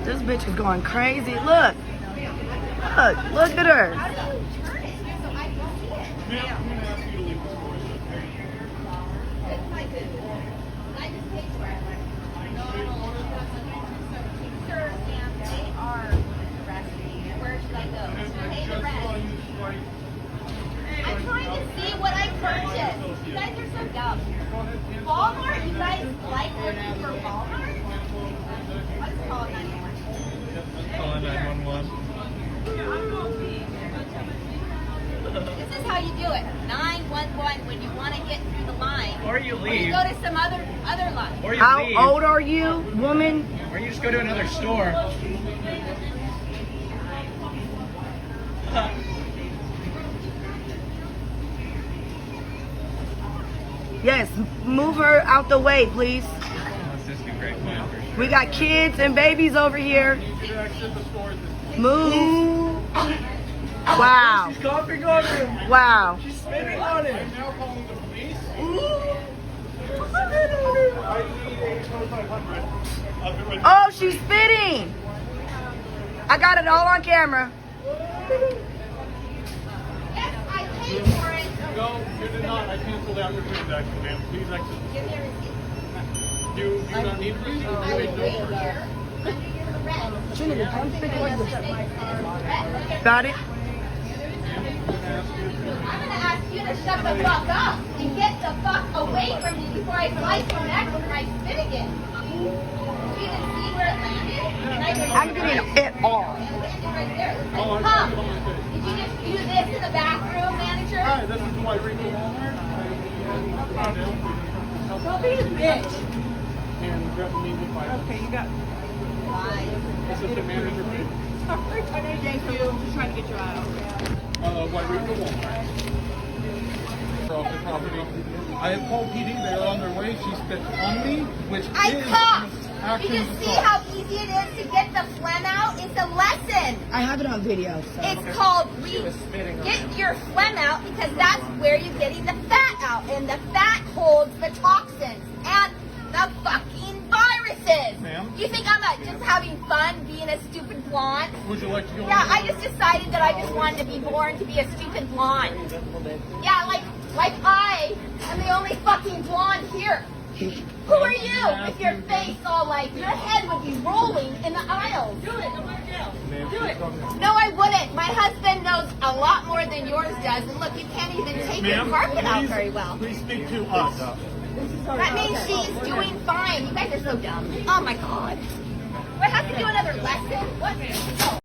This bitch is going crazy. Look. Look at her. I'm trying to see what I purchased. You guys are so dumb. Walmart, you guys like working for Walmart? I'll just call it 911. Call 911. This is how you do it. 911 when you want to get through the line. Or you Or you leave. go to some other line. Or you How leave. old are you, woman? Or you just go to another store. Yes, move her out the way, please. That's just a great plan for sure. We got kids and babies over here. Move. Wow. She's coughing on him. Wow. She's spitting on him. Now calling the police. Oh, she's spitting. I got it all on camera. Yes, I paid for it. No, you did not. I canceled out your transaction, ma'am. Please exit. Give me a receipt. Do you not need a receipt? I will wait here under your rent. Got it? I'm gonna ask you to shut the fuck up and get the fuck away from me before I slice your neck with my spit again. You didn't see where it landed? I'm getting hit off. It landed right there. Huh? Did you just do this in the bathroom, manager? Hi, this is Dwight Rico Walmart. Don't be a bitch. And threatened me with my assistant manager. White Rico Walmart. Off the property. I have called PD. They are on their way. She spit on me, which I is coughed. action Did you see how easy it is to get the phlegm out? It's a lesson. I have it on video. So. It's called get your phlegm out because that's where you're getting the fat out. And the fat holds the toxins and the fucking viruses. Ma'am? You think I'm just having fun being a stupid blonde? Would you like to go Yeah, in? I just decided that I just wanted to be born to be a stupid blonde. Yeah, like I am the only fucking blonde here. Who are you with your face all like, your head would be rolling in the aisles? Do it, do it. No, I wouldn't. My husband knows a lot more than yours does. And look, you can't even take your Ma'am, carpet out please- very well. Please speak to us. That means she's doing fine. You guys are so dumb. Oh my God.